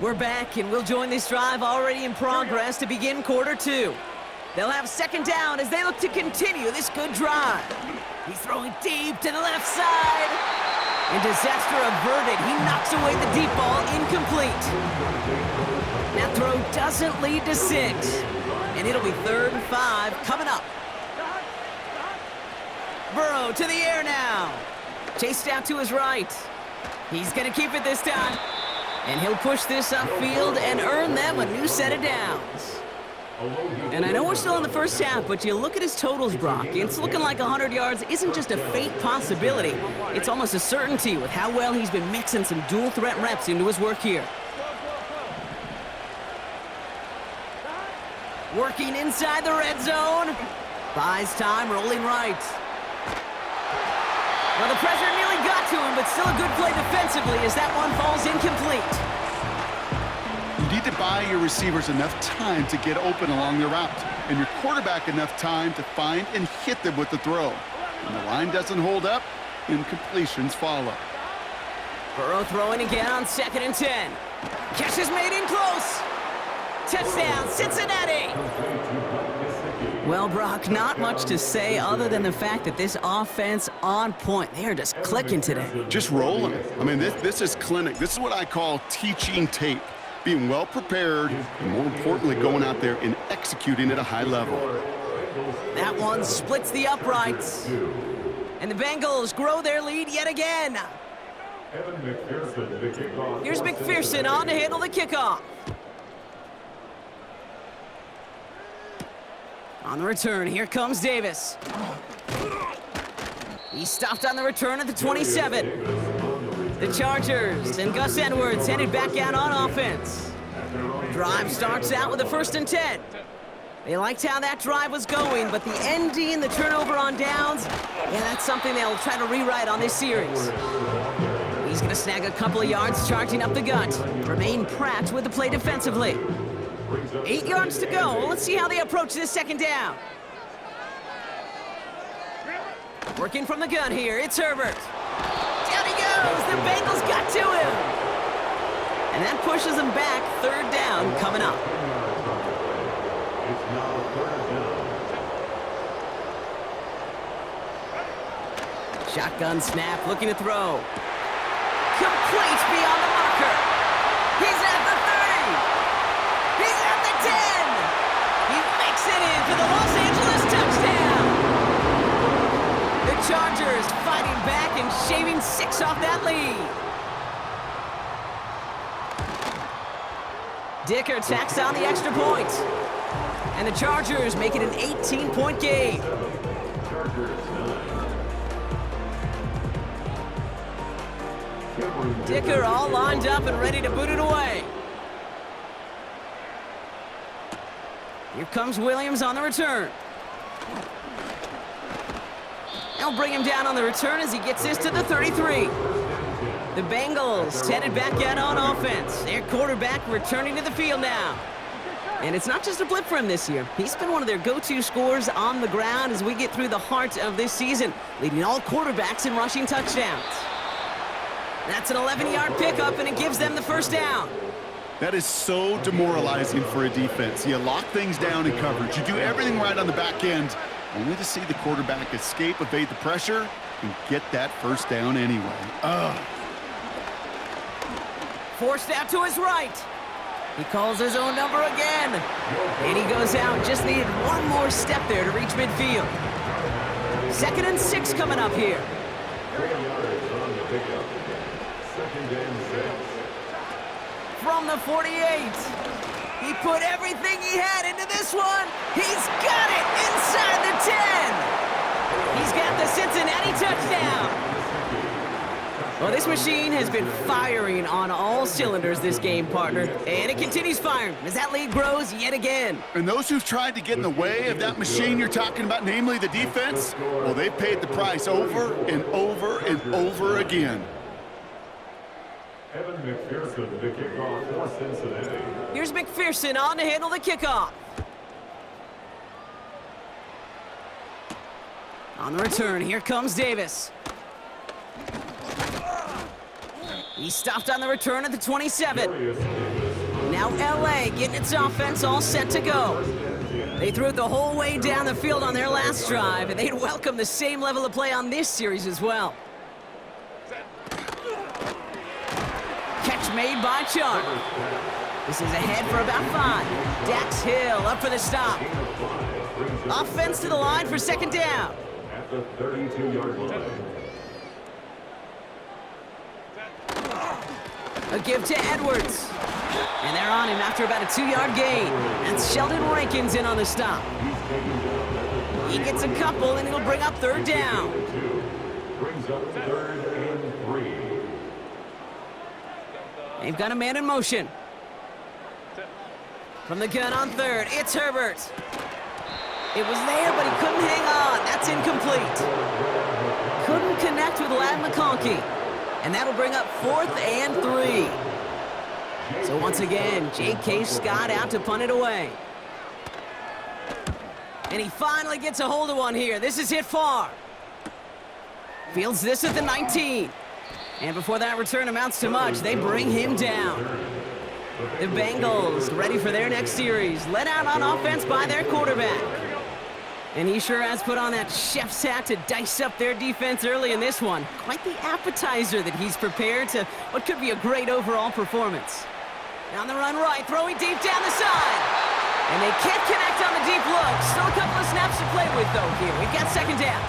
We're back, and we'll join this drive already in progress to begin quarter two. They'll have second down as they look to continue this good drive. He's throwing deep to the left side. And disaster averted. He knocks away the deep ball, incomplete. That throw doesn't lead to 6. And it'll be 3rd and 5 coming up. Burrow to the air now. Chased out to his right. He's going to keep it this time. And he'll push this upfield and earn them a new set of downs. And I know we're still in the first half, but you look at his totals, Brock. It's looking like 100 yards isn't just a faint possibility. It's almost a certainty with how well he's been mixing some dual threat reps into his work here. Working inside the red zone. Buys time, rolling right. Well, the pressure nearly got to him, but still a good play defensively as that one falls incomplete. You need to buy your receivers enough time to get open along the route, and your quarterback enough time to find and hit them with the throw. When the line doesn't hold up, incompletions follow. Burrow throwing again on 2nd and 10. Catch is made in close. Touchdown, Cincinnati! Well, Brock, not much to say other than the fact that this offense on point. They are just clicking today. Just rolling. I mean, this is clinic. This is what I call teaching tape. Being well prepared, and more importantly, going out there and executing at a high level. That one splits the uprights. And the Bengals grow their lead yet again. Here's McPherson on to handle the kickoff. On the return, here comes Davis. He stopped on the return at the 27. The Chargers and Gus Edwards headed back out on offense. Drive starts out with a 1st and 10. They liked how that drive was going, but the ending, the turnover on downs, yeah, that's something they'll try to rewrite on this series. He's going to snag a couple of yards charging up the gut. Remain Pratt with the play defensively. 8 yards to go. Let's see how they approach this 2nd down. Working from the gun here, it's Herbert. Down he goes. The Bengals got to him. And that pushes them back. 3rd down coming up. Shotgun snap, looking to throw. Complete beyond the marker. He's at the 30. He's at the 10. He makes it in for the Los Angeles touchdown. The Chargers fighting back and shaving 6 off that lead. Dicker tacks on the extra point. And the Chargers make it an 18-point game. Dicker all lined up and ready to boot it away. Here comes Williams on the return. They'll bring him down on the return as he gets this to the 33. The Bengals headed back out on offense. Their quarterback returning to the field now. And it's not just a blip for him this year. He's been one of their go-to scorers on the ground as we get through the heart of this season, leading all quarterbacks in rushing touchdowns. That's an 11-yard pickup, and it gives them the 1st down. That is so demoralizing for a defense. You lock things down in coverage. You do everything right on the back end, only to see the quarterback escape, evade the pressure, and get that 1st down anyway. Ugh. Forced out to his right. He calls his own number again. And he goes out. Just needed one more step there to reach midfield. 2nd and 6 coming up here. From the 48. He put everything he had into this one. He's got it inside the 10. He's got the Cincinnati touchdown. Well, this machine has been firing on all cylinders this game, partner. And it continues firing as that lead grows yet again. And those who've tried to get in the way of that machine you're talking about, namely the defense, well, they've paid the price over and over and over again. Evan McPherson, the kickoff for Cincinnati. Here's McPherson on to handle the kickoff. On the return, here comes Davis. He stopped on the return at the 27. Now LA getting its offense all set to go. They threw it the whole way down the field on their last drive, and they'd welcome the same level of play on this series as well. Catch made by Chark. This is ahead for about 5. Dax Hill up for the stop. Offense to the line for second down. At the 32-yard line. A give to Edwards. And they're on him after about a 2-yard gain. That's Sheldon Rankins in on the stop. He gets a couple, and it'll bring up third down. Brings up 3rd and 3. They've got a man in motion. From the gun on third, it's Herbert. It was there, but he couldn't hang on. That's incomplete. Couldn't connect with Ladd McConkey. And that'll bring up 4th and 3. So once again, J.K. Scott out to punt it away. And he finally gets a hold of one here. This is hit far. Fields this at the 19. And before that return amounts to much, they bring him down. The Bengals ready for their next series, led out on offense by their quarterback. And he sure has put on that chef's hat to dice up their defense early in this one. Quite the appetizer that he's prepared to what could be a great overall performance. On the run right, throwing deep down the side. And they can't connect on the deep look. Still a couple of snaps to play with, though, here. We've got second down.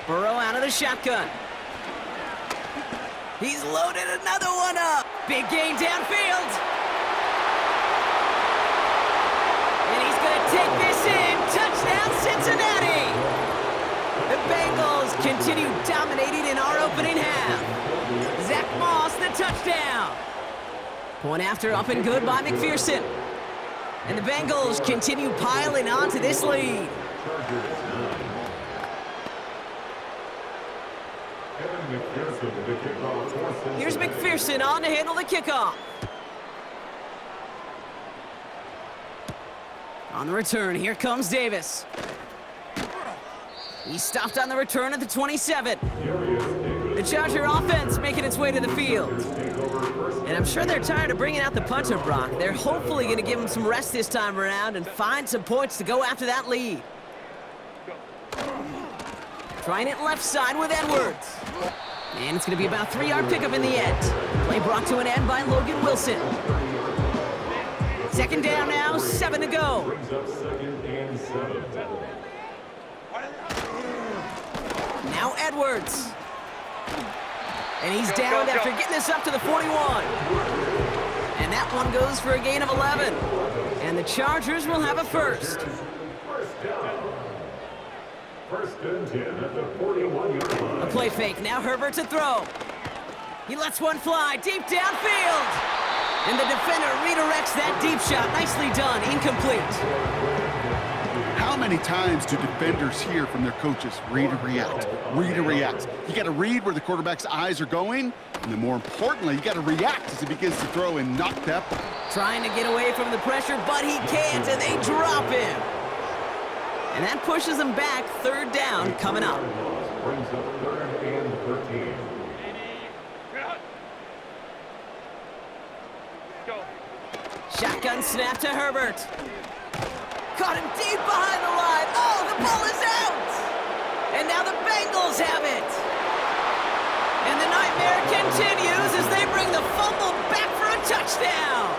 Burrow out of the shotgun. He's loaded another one up. Big gain downfield. And he's going to take this in. Touchdown, Cincinnati. The Bengals continue dominating in our opening half. Zach Moss, the touchdown. Point after up and good by McPherson. And the Bengals continue piling on to this lead. Here's McPherson on to handle the kickoff. On the return, here comes Davis. He stopped on the return at the 27. The Charger offense making its way to the field. And I'm sure they're tired of bringing out the punter, Brock. They're hopefully going to give him some rest this time around and find some points to go after that lead. Trying it left side with Edwards. And it's going to be about a 3-yard pickup in the end. Play brought to an end by Logan Wilson. Second down now, 7 to go. Brings up 2nd and 7. Now Edwards. And he's down after getting this up to the 41. And that one goes for a gain of 11. And the Chargers will have a first. First down. 1st and 10 at the 41-yard line. A play fake, now Herbert to throw. He lets one fly deep downfield. And the defender redirects that deep shot. Nicely done, incomplete. How many times do defenders hear from their coaches, read and react, read and react? You got to read where the quarterback's eyes are going, and then more importantly, you got to react as he begins to throw and knock that ball. Trying to get away from the pressure, but he can't, and they drop him. And that pushes him back. 3rd down coming up. Brings up 3rd and 13. Shotgun snap to Herbert. Caught him deep behind the line. Oh, the ball is out. And now the Bengals have it. And the nightmare continues as they bring the fumble back for a touchdown.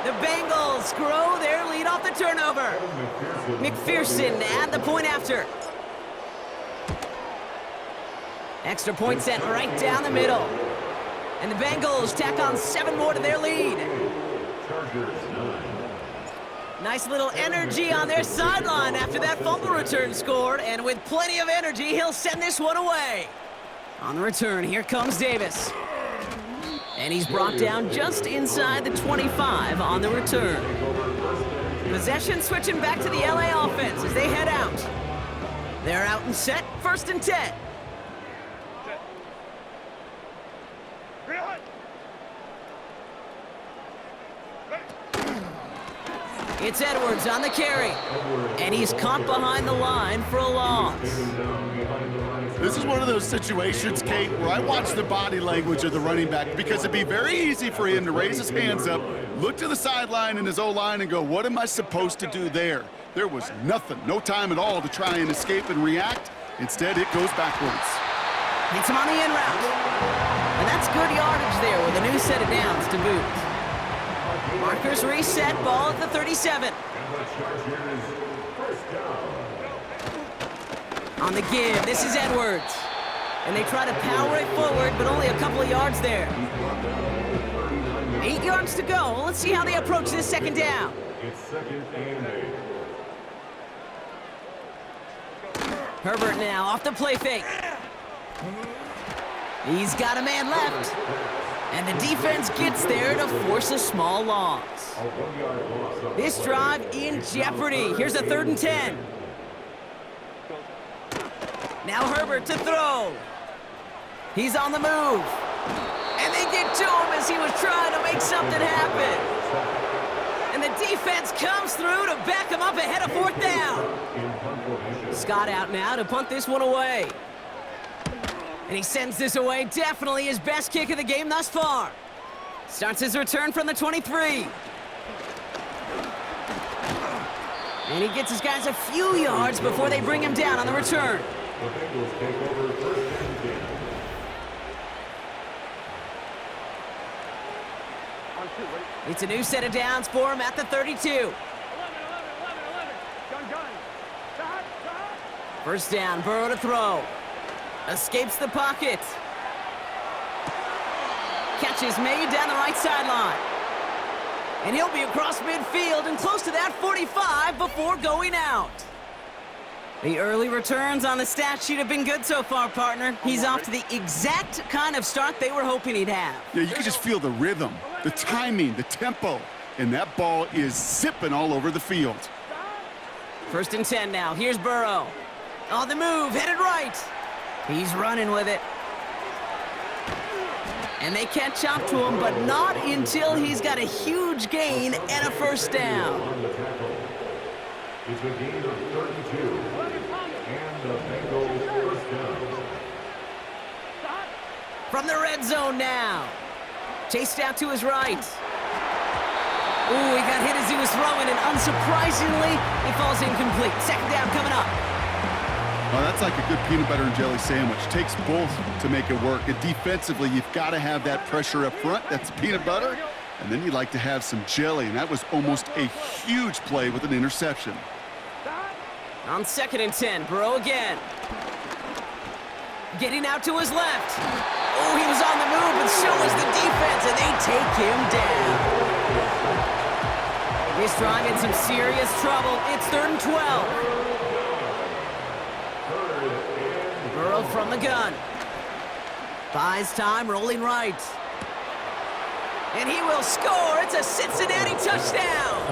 The Bengals grow their lead off the turnover. McPherson add the point after. Extra point set right down the middle. And the Bengals tack on 7 more to their lead. Nice little energy on their sideline after that fumble return scored. And with plenty of energy, he'll send this one away. On the return, here comes Davis. And he's brought down just inside the 25 on the return. Possession switching back to the LA offense as they head out. They're out and set, 1st and 10. It's Edwards on the carry. And he's caught behind the line for a loss. This is one of those situations, Kate, where I watch the body language of the running back because it'd be very easy for him to raise his hands up, look to the sideline in his O-line and go, what am I supposed to do there? There was nothing, no time at all to try and escape and react. Instead, it goes backwards. Hits him on the in route. And that's good yardage there with a new set of downs to boot. Markers reset, ball at the 37. On the give, this is Edwards. And they try to power it forward, but only a couple of yards there. 8 yards to go. Let's see how they approach this second down. It's second and 8. Herbert now off the play fake. He's got a man left. And the defense gets there to force a small loss. This drive in jeopardy. Here's a 3rd and 10. Now Herbert to throw. He's on the move. And they get to him as he was trying to make something happen. And the defense comes through to back him up ahead of 4th down. Scott out now to punt this one away. And he sends this away. Definitely his best kick of the game thus far. Starts his return from the 23. And he gets his guys a few yards before they bring him down on the return. The Bengals take over 1st and 10. It's a new set of downs for him at the 32. First down, Burrow to throw. Escapes the pocket. Catch is made down the right sideline. And he'll be across midfield and close to that 45 before going out. The early returns on the stat sheet have been good so far, partner. He's off to the exact kind of start they were hoping he'd have. Yeah, you can just feel the rhythm, the timing, the tempo, and that ball is zipping all over the field. 1st and 10 now. Here's Burrow. On the move, headed right. He's running with it. And they catch up to him, but not until he's got a huge gain and a 1st down. It's a gain of 32. And the Bengals 1st down. From the red zone now. Chased out to his right. Ooh, he got hit as he was throwing, and unsurprisingly, he falls incomplete. 2nd down coming up. Well, that's like a good peanut butter and jelly sandwich. Takes both to make it work. And defensively, you've got to have that pressure up front. That's peanut butter. And then you'd like to have some jelly. And that was almost a huge play with an interception. On 2nd and 10, Burrow again. Getting out to his left. Oh, he was on the move, but so was the defense, and they take him down. This drive in some serious trouble. It's 3rd and 12. Burrow from the gun. Buys time, rolling right. And he will score. It's a Cincinnati touchdown.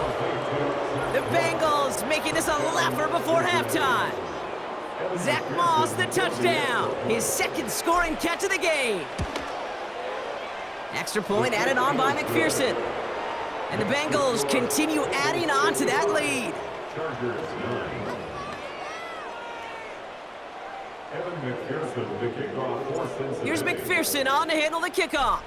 The Bengals making this a laugher before halftime. Zach Moss, the touchdown. His 2nd scoring catch of the game. Extra point added on by McPherson. And the Bengals continue adding on to that lead. Chargers 9. Evan McPherson, the kickoff for Cincinnati. Here's McPherson on to handle the kickoff.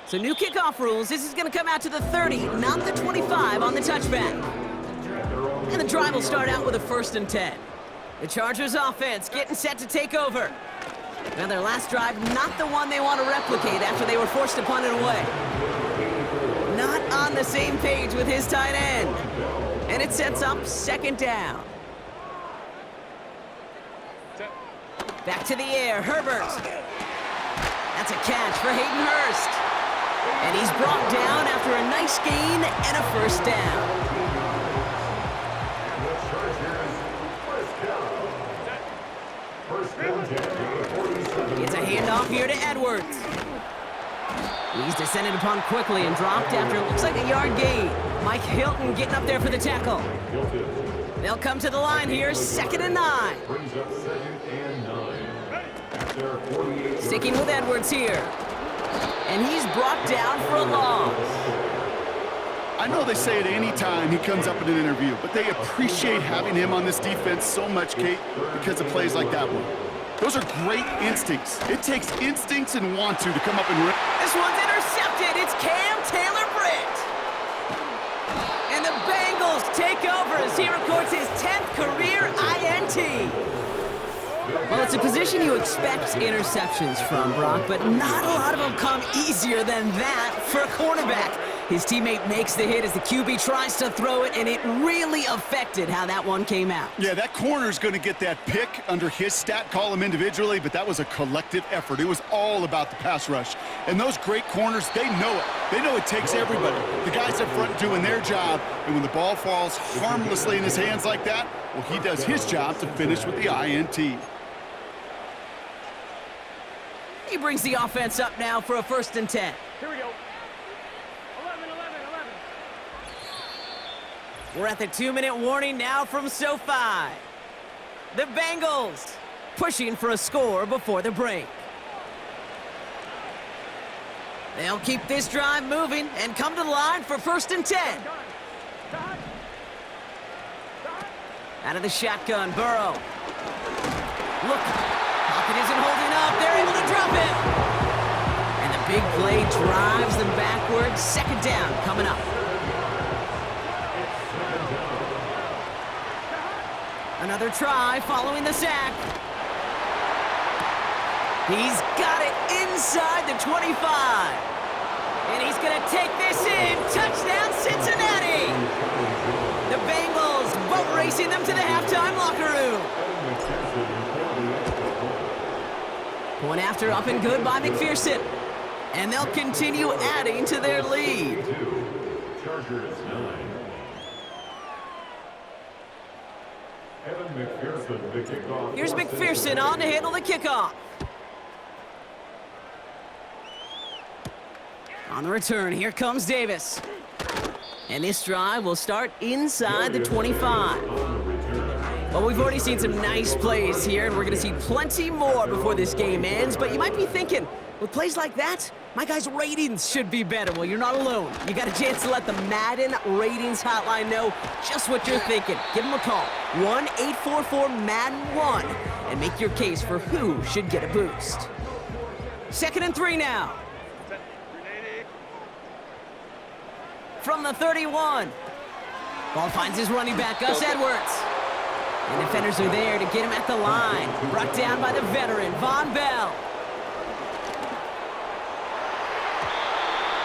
So new kickoff rules. This is going to come out to the 30, not the 25 on the touchback. And the drive will start out with a 1st and 10. The Chargers offense getting set to take over. Now their last drive, not the one they want to replicate after they were forced to punt it away. Not on the same page with his tight end. And it sets up 2nd down. Back to the air, Herbert. That's a catch for Hayden Hurst. And he's brought down after a nice gain and a 1st down. It's a handoff here to Edwards. He's descended upon quickly and dropped after it looks like a yard gain. Mike Hilton getting up there for the tackle. They'll come to the line here, 2nd and 9. Brings up 2nd and 9. At their 48. Sticking with Edwards here. And he's brought down for a loss. I know they say it any time he comes up in an interview, but they appreciate having him on this defense so much, Kate, because of plays like that one. Those are great instincts. It takes instincts and want to come up and win. This one's intercepted. It's Cam Taylor-Britt. And the Bengals take over as he records his 10th career INT. Well, it's a position you expect interceptions from, Brock, but not a lot of them come easier than that for a cornerback. His teammate makes the hit as the QB tries to throw it, and it really affected how that one came out. Yeah, that corner's going to get that pick under his stat column individually, but that was a collective effort. It was all about the pass rush. And those great corners, they know it. They know it takes everybody. The guys up front doing their job, and when the ball falls harmlessly in his hands like that, well, he does his job to finish with the INT. He brings the offense up now for a 1st and 10. Here we go. 11. We're at the 2-minute warning now from SoFi. The Bengals pushing for a score before the break. They'll keep this drive moving and come to the line for 1st and 10. Out of the shotgun, Burrow. Look, Pocket isn't holding up. They're able to drop it. And the big play drives them backwards. 2nd down coming up. Another try following the sack. He's got it inside the 25. And he's going to take this in. Touchdown, Cincinnati. The Bengals boat racing them to the halftime locker room. One after, up and good by McPherson. And they'll continue adding to their lead. Chargers 9. Evan McPherson, the kickoff. Here's McPherson on to handle the kickoff. On the return, here comes Davis. And this drive will start inside the 25. Well, we've already seen some nice plays here, and we're going to see plenty more before this game ends. But you might be thinking, with plays like that, my guys' ratings should be better. Well, you're not alone. You got a chance to let the Madden ratings hotline know just what you're thinking. Give them a call, 1-844-MADDEN-1, and make your case for who should get a boost. 2nd and 3 now. From the 31. Ball finds his running back, Gus Edwards. And defenders are there to get him at the line. Brought down by the veteran, Von Bell.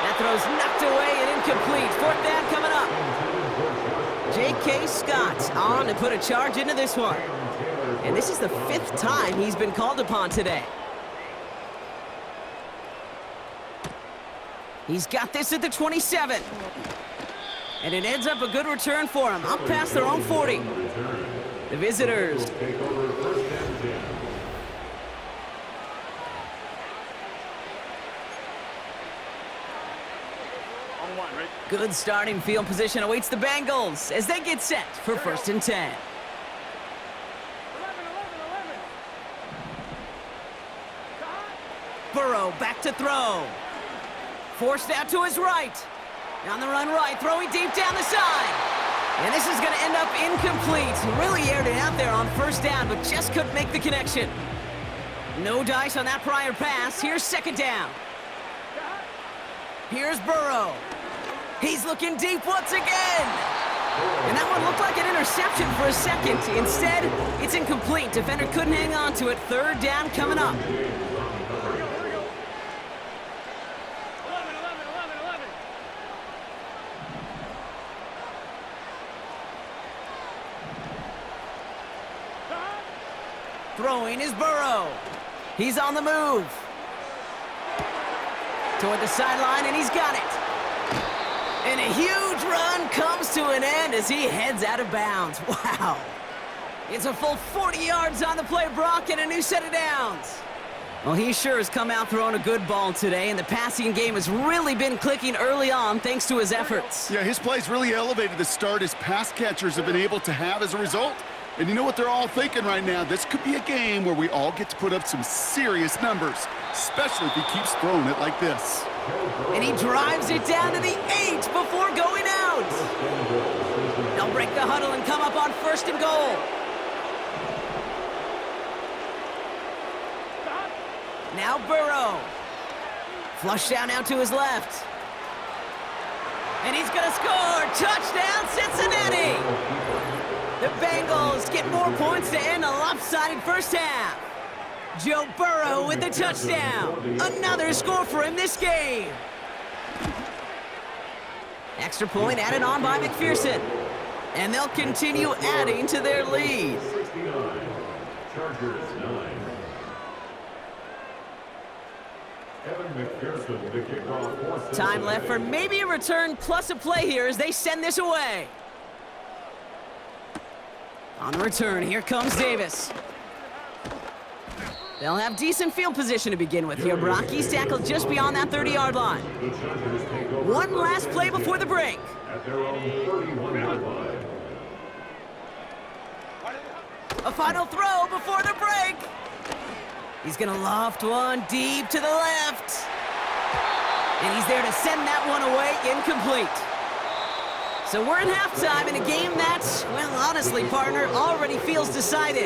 That throw's knocked away and incomplete. 4th down coming up. J.K. Scott on to put a charge into this one. And this is the 5th time he's been called upon today. He's got this at the 27. And it ends up a good return for him, up past their own 40. The visitors. Good starting field position awaits the Bengals as they get set for 1st and 10. 11. Burrow back to throw. Forced out to his right. On the run right, throwing deep down the side. And this is going to end up incomplete. Really aired it out there on 1st down, but just couldn't make the connection. No dice on that prior pass. Here's 2nd down. Here's Burrow. He's looking deep once again. And that one looked like an interception for a second. Instead, it's incomplete. Defender couldn't hang on to it. 3rd down coming up. Throwing is Burrow. He's on the move. Toward the sideline, and he's got it. And a huge run comes to an end as he heads out of bounds. Wow. It's a full 40 yards on the play, Brock, and a new set of downs. Well, he sure has come out throwing a good ball today, and the passing game has really been clicking early on thanks to his efforts. Yeah, his plays really elevated the start his pass catchers have been able to have as a result. And you know what they're all thinking right now? This could be a game where we all get to put up some serious numbers. especially if he keeps throwing it like this. And he drives it down to the 8 before going out. They'll break the huddle and come up on 1st and goal. Now Burrow. Flush down out to his left. And he's going to score. Touchdown, Cincinnati. The Bengals get more points to end a lopsided first half. Joe Burrow with the touchdown. Another score for him this game. Extra point added on by McPherson. And they'll continue adding to their lead. 69, Chargers 9. Evan McPherson, the kickoff. Time left for maybe a return plus a play here as they send this away. On the return, here comes Davis. They'll have decent field position to begin with here. Brocky's tackled just beyond that 30-yard line. One last play before the break. At their own 31-yard line. A final throw before the break. He's going to loft one deep to the left. And he's there to send that one away incomplete. So we're in halftime in a game that, well, honestly, partner, already feels decided.